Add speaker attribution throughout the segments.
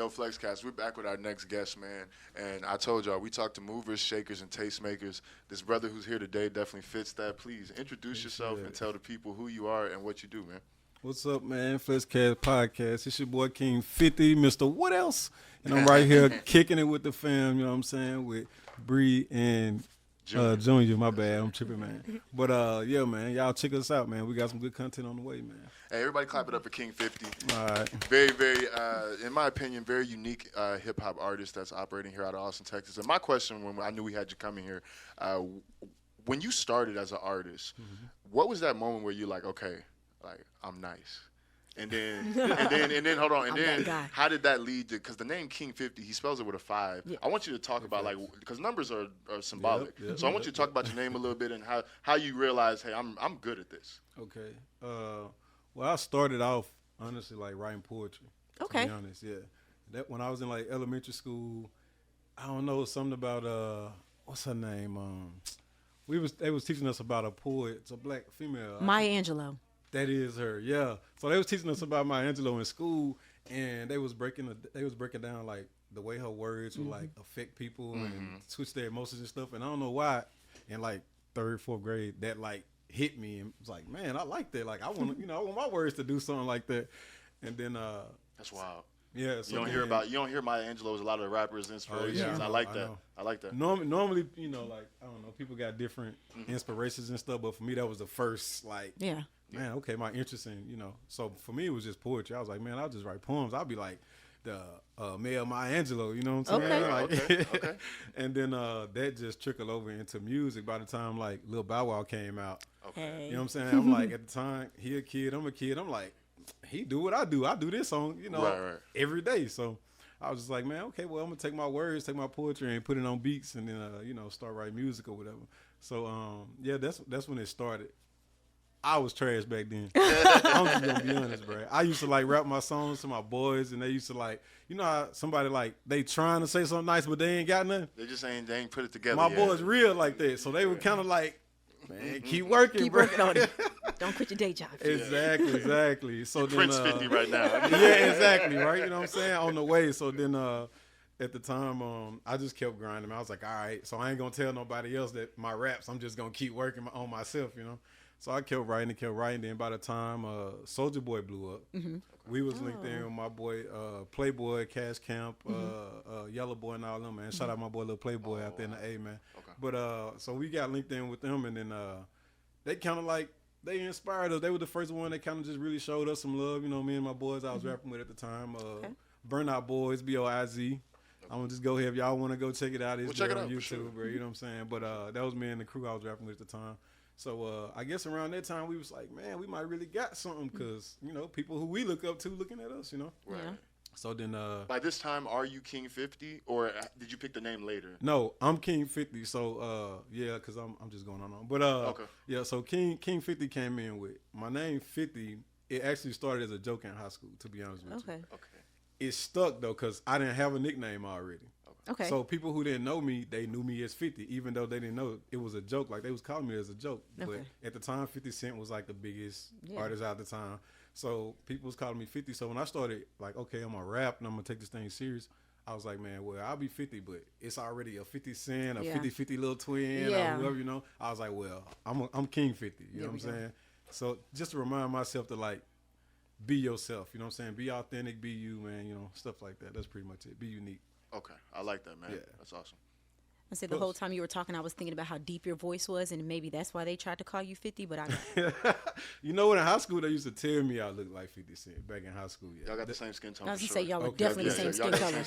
Speaker 1: Yo, Flexcast, we're back with our next guest, man. And I told y'all, we talked to movers, shakers, and tastemakers. This brother who's here today definitely fits that. Please introduce yourself and tell the people who you are and what you do, man.
Speaker 2: What's up, man? Flexcast Podcast. It's your boy King 50, Mr. What Else? And I'm right here kicking it with the fam, you know what I'm saying, with Bree and Junior. My bad, I'm tripping, man. But, yeah, man, y'all check us out, man. We got some good content on the way, man.
Speaker 1: Hey, everybody clap it up for King 50.
Speaker 2: All right.
Speaker 1: Very, in my opinion, very unique hip-hop artist that's operating here out of Austin, Texas. And my question when I knew we had you coming here, when you started as an artist, what was that moment where you're like, okay, like, I'm nice? And then hold on. And then how did that lead to, because the name King 50, he spells it with a 5. Yeah. I want you to talk about, like, because numbers are symbolic. Yep. So I want you to talk about your name a little bit and how you realize, hey, I'm good at this.
Speaker 2: Okay. Well, I started off, honestly, like, writing poetry.
Speaker 3: Okay.
Speaker 2: To be honest, yeah. That when I was in, like, elementary school, I don't know, something about, what's her name? They was teaching us about a poet. It's a black female.
Speaker 3: Maya Angelou.
Speaker 2: That is her, yeah. So they was teaching us about Maya Angelou in school, and they was breaking down like the way her words would like affect people and switch their emotions and stuff. And I don't know why, in like 3rd, 4th grade, that like hit me and was like, man, I like that. Like I want I want my words to do something like that. And then
Speaker 1: that's wild.
Speaker 2: Yeah, so
Speaker 1: you don't hear Maya Angelou as a lot of the rappers' inspirations. I like that. I like that.
Speaker 2: Normally, like I don't know, people got different inspirations and stuff, but for me that was the first like man, okay, my interest in, so for me it was just poetry. I was like, man, I'll just write poems. I'll be like the male Maya Angelou, you know what I'm saying?
Speaker 1: Okay.
Speaker 2: And then that just trickled over into music by the time like Lil Bow Wow came out.
Speaker 1: Okay.
Speaker 2: You know what I'm saying? I'm like, at the time, he a kid, I'm a kid. I'm like, he do what I do. I do this song, every day. So I was just like, man, okay, well, I'm going to take my words, take my poetry and put it on beats and then, start writing music or whatever. So, yeah, that's when it started. I was trash back then. I'm just going to be honest, bro. I used to, like, rap my songs to my boys, and they used to, like, how somebody, like, they trying to say something nice, but they ain't got nothing?
Speaker 1: They ain't put it together
Speaker 2: My
Speaker 1: yet.
Speaker 2: boys real like that, so they were kind of like, man, keep working,
Speaker 3: Keep working on it. Don't quit your day job.
Speaker 2: Exactly. So then,
Speaker 1: Prince 50 right now.
Speaker 2: Yeah, exactly, right? You know what I'm saying? On the way. So then at the time, I just kept grinding. I was like, all right, so I ain't going to tell nobody else that my raps, I'm just going to keep working on myself, So I kept writing. Then by the time Soulja Boy blew up, we was linked in with my boy Playboy, Cash Camp, Yellow Boy, and all them, man. Shout out my boy Lil Playboy out there in the A, man. Okay. But so we got linked in with them, and then they kind of like, they inspired us. They were the first one that kind of just really showed us some love. Me and my boys I was rapping with at the time. Burnout Boys, B-O-I-Z. I'm going to just go here. If y'all want to go check it out, it's
Speaker 1: check it
Speaker 2: on
Speaker 1: out,
Speaker 2: YouTube,
Speaker 1: sure.
Speaker 2: bro. You know what I'm saying? But that was me and the crew I was rapping with at the time. So I guess around that time we was like, man, we might really got something because, people who we look up to looking at us,
Speaker 1: Right.
Speaker 3: Yeah.
Speaker 2: So then
Speaker 1: by this time, are you King 50 or did you pick the name later?
Speaker 2: No, I'm King 50. So yeah, because I'm just going on. But
Speaker 1: okay.
Speaker 2: Yeah, so King 50 came in with my name 50. It actually started as a joke in high school, to be honest with you.
Speaker 3: Okay.
Speaker 2: It stuck though because I didn't have a nickname already.
Speaker 3: Okay.
Speaker 2: So people who didn't know me, they knew me as 50, even though they didn't know it was a joke. Like they was calling me as a joke.
Speaker 3: Okay.
Speaker 2: But at the time, 50 Cent was like the biggest artist at the time. So people was calling me 50. So when I started like, okay, I'm gonna rap and I'm gonna take this thing serious, I was like, man, well, I'll be 50, but it's already a 50 Cent, a 50-50 little twin, or whoever, I was like, well, I'm King 50. You know what I'm saying? So just to remind myself to like be yourself. You know what I'm saying? Be authentic, be you, man. Stuff like that. That's pretty much it. Be unique.
Speaker 1: Okay, I like that, man.
Speaker 2: Yeah.
Speaker 1: That's awesome.
Speaker 3: I said the whole time you were talking, I was thinking about how deep your voice was, and maybe that's why they tried to call you 50, but I
Speaker 2: You know what? In high school, they used to tell me I looked like 50 Cent back in high school. Yeah.
Speaker 1: Y'all got the same skin tone.
Speaker 3: I was
Speaker 1: for
Speaker 3: gonna
Speaker 1: sure.
Speaker 3: say y'all were definitely the same skin color.
Speaker 1: Y'all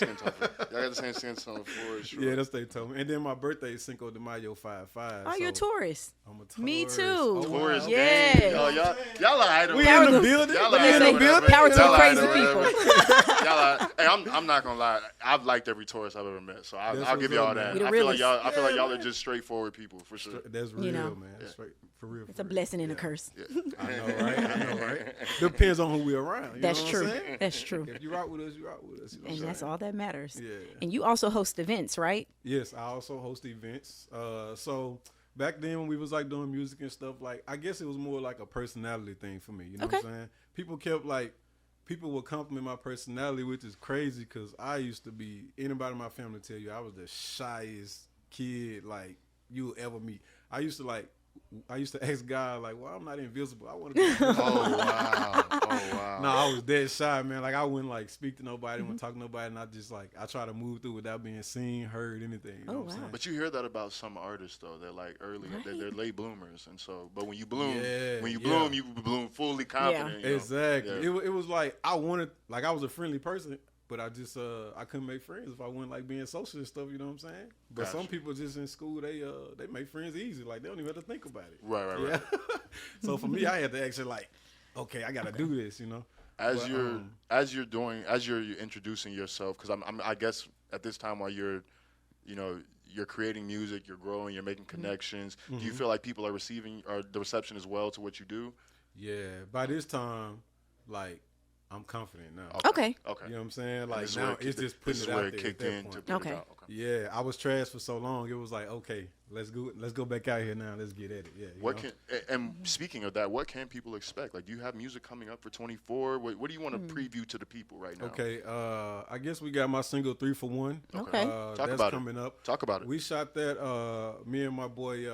Speaker 1: got the same skin tone for sure.
Speaker 2: Yeah, that's what they told me. And then my birthday is Cinco de Mayo 5/5.
Speaker 3: Oh, you're a Taurus.
Speaker 2: I'm a Taurus.
Speaker 3: Me too.
Speaker 2: Oh,
Speaker 1: Taurus,
Speaker 2: wow.
Speaker 3: Yeah.
Speaker 1: Yo, y'all are idle.
Speaker 2: We in the building.
Speaker 1: Y'all
Speaker 3: But
Speaker 1: are
Speaker 3: listen,
Speaker 1: idle, whatever.
Speaker 3: power to the
Speaker 1: Y'all
Speaker 3: crazy
Speaker 1: idle, whatever.
Speaker 3: people.
Speaker 1: Y'all are, hey, I'm not gonna lie. I've liked every Taurus I've ever met, so I'll give y'all that.
Speaker 3: We the
Speaker 1: I feel like
Speaker 3: realest.
Speaker 1: y'all are just straightforward people for sure.
Speaker 2: That's real, man.
Speaker 1: Yeah.
Speaker 2: Straight for real.
Speaker 3: It's a blessing and a curse.
Speaker 1: Yeah.
Speaker 2: I know, right? Depends on who we're around. You
Speaker 3: That's
Speaker 2: know
Speaker 3: true.
Speaker 2: What I'm saying?
Speaker 3: That's true.
Speaker 2: If you rock with us, you rock with us. You know
Speaker 3: And
Speaker 2: what I'm
Speaker 3: that's
Speaker 2: saying?
Speaker 3: all that matters.
Speaker 2: Yeah.
Speaker 3: And you also host events, right?
Speaker 2: Yes, I also host events. So back then when we was like doing music and stuff, like I guess it was more like a personality thing for me. You know what I'm saying? People kept like people will compliment my personality, which is crazy because I used to be, anybody in my family tell you I was the shyest kid like you'll ever meet. I used to ask God, like, well, I'm not invisible. I want to be invisible.
Speaker 1: Oh, wow. Oh, wow.
Speaker 2: No, I was dead shy, man. Like, I wouldn't, like, speak to nobody, wouldn't talk to nobody, and I try to move through without being seen, heard, anything. You know what I'm saying?
Speaker 1: But you hear that about some artists, though. They're, like, early.
Speaker 3: Right.
Speaker 1: They're late bloomers. And so, but when you bloom,
Speaker 2: Yeah,
Speaker 1: you bloom fully confident.
Speaker 3: Yeah.
Speaker 1: You know?
Speaker 2: Exactly.
Speaker 1: Yeah.
Speaker 2: It was like, I was a friendly person, but I just, I couldn't make friends if I wasn't, like, being social and stuff, you know what I'm saying? But
Speaker 1: Gotcha.
Speaker 2: some people just in school, they make friends easy. Like, they don't even have to think about it.
Speaker 1: Right.
Speaker 2: Yeah. So for me, I had to actually like, okay, I got to do this, you know.
Speaker 1: As you're introducing yourself, because I guess at this time while you're creating music, you're growing, you're making connections. Do you feel like people are receiving the reception as well to what you do?
Speaker 2: Yeah. By this time, like, I'm confident now.
Speaker 3: Okay.
Speaker 1: Okay.
Speaker 2: You know what I'm saying?
Speaker 1: And
Speaker 2: Like,
Speaker 1: this is
Speaker 2: now
Speaker 1: where
Speaker 2: it's just putting
Speaker 1: this is
Speaker 2: it
Speaker 1: where
Speaker 2: out
Speaker 1: it
Speaker 2: there
Speaker 1: kicked
Speaker 2: at that
Speaker 1: in to
Speaker 2: point.
Speaker 1: put
Speaker 3: Okay.
Speaker 1: it out. Okay.
Speaker 2: Yeah, I was trash for so long. It was like, okay, let's go back out here now. Let's get at it. Yeah.
Speaker 1: Speaking of that, what can people expect? Like, do you have music coming up for 24? What do you want to preview to the people right now?
Speaker 2: Okay. I guess we got my single 3 for 1.
Speaker 3: Okay.
Speaker 1: Talk
Speaker 2: that's
Speaker 1: about
Speaker 2: coming up.
Speaker 1: Talk about it.
Speaker 2: We shot that. Me and my boy.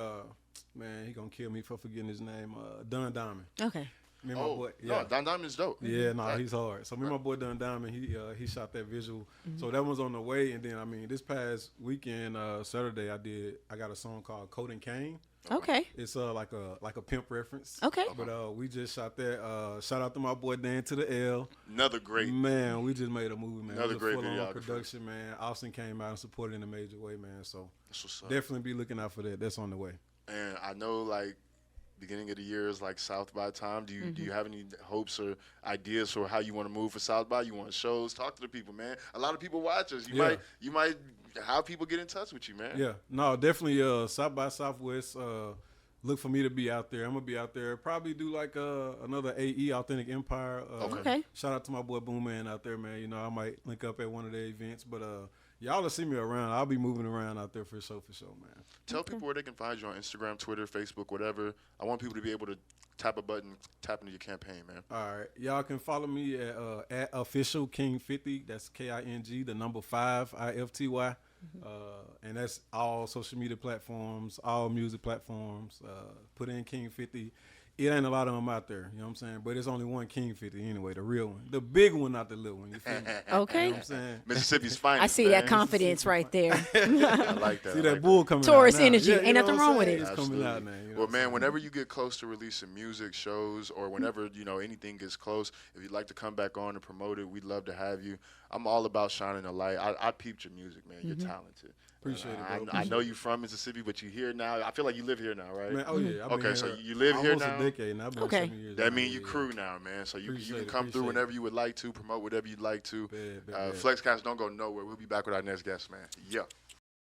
Speaker 2: Man, he gonna kill me for forgetting his name. Don Diamond.
Speaker 3: Okay.
Speaker 2: Me and my boy. Yeah.
Speaker 1: No, Don Diamond's dope.
Speaker 2: Yeah, no, he's hard. So me and my boy Don Diamond, he shot that visual. So that one's on the way. And then this past weekend, Saturday, I got a song called Coat and Cane.
Speaker 3: Okay.
Speaker 2: It's like a pimp reference.
Speaker 3: Okay.
Speaker 2: But we just shot that. Shout out to my boy Dan to the L.
Speaker 1: Another great.
Speaker 2: Man, we just made a movie, man.
Speaker 1: Another
Speaker 2: It was a
Speaker 1: great
Speaker 2: full-on
Speaker 1: videographer.
Speaker 2: production, man. Austin came out and supported in a major way, man. So
Speaker 1: That's what's up.
Speaker 2: definitely be looking out for that. That's on the way.
Speaker 1: And I know, like, beginning of the year is like South by time. Do you have any hopes or ideas for how you want to move for South by? You want shows? Talk to the people, man. A lot of people watch us. You might have people get in touch with you, man.
Speaker 2: Yeah, no, definitely South by Southwest. Look for me to be out there. I'm gonna be out there. Probably do like another AE Authentic Empire.
Speaker 3: Okay.
Speaker 2: Shout out to my boy Boom Man out there, man. You know, I might link up at one of the events, but y'all will see me around. I'll be moving around out there for sure, man.
Speaker 1: Tell people where they can find you on Instagram, Twitter, Facebook, whatever. I want people to be able to tap a button, tap into your campaign, man.
Speaker 2: All right, y'all can follow me at official King 50. That's KING, the number 5 IFTY. And that's all social media platforms, all music platforms. Put in King 50. It ain't a lot of them out there, you know what I'm saying? But it's only one King 50 anyway, the real one. The big one, not the little one, you feel me?
Speaker 3: Okay.
Speaker 2: You know what I'm saying?
Speaker 1: Mississippi's finest.
Speaker 3: I see
Speaker 1: man.
Speaker 3: that confidence right there.
Speaker 1: I like that.
Speaker 2: See
Speaker 1: I
Speaker 2: that
Speaker 1: like
Speaker 2: bull coming
Speaker 3: Taurus
Speaker 2: out now.
Speaker 3: energy.
Speaker 2: Yeah,
Speaker 3: Ain't
Speaker 2: you know
Speaker 3: nothing
Speaker 2: what I'm
Speaker 3: wrong with
Speaker 2: saying?
Speaker 3: it.
Speaker 2: It's coming out now. You know
Speaker 1: Well,
Speaker 2: what I'm
Speaker 1: man,
Speaker 2: saying?
Speaker 1: whenever you get close to releasing music, shows, or whenever, anything gets close, if you'd like to come back on and promote it, we'd love to have you. I'm all about shining a light. I peeped your music, man. You're talented.
Speaker 2: Appreciate it, bro.
Speaker 1: I know you from Mississippi, but you here now. I feel like you live here now, right?
Speaker 2: Man, oh yeah. I've been
Speaker 1: Okay,
Speaker 2: here
Speaker 1: so you live here
Speaker 2: almost
Speaker 1: now?
Speaker 2: a decade now. I've been
Speaker 3: Okay.
Speaker 2: 7 years.
Speaker 1: That
Speaker 2: now.
Speaker 1: means you
Speaker 2: Yeah,
Speaker 1: crew now, man. So you
Speaker 2: Appreciate
Speaker 1: can
Speaker 2: it,
Speaker 1: come through
Speaker 2: appreciate
Speaker 1: whenever you would like to, promote whatever you'd like to.
Speaker 2: Bet.
Speaker 1: Flexcast, don't go nowhere. We'll be back with our next guest, man. Yeah.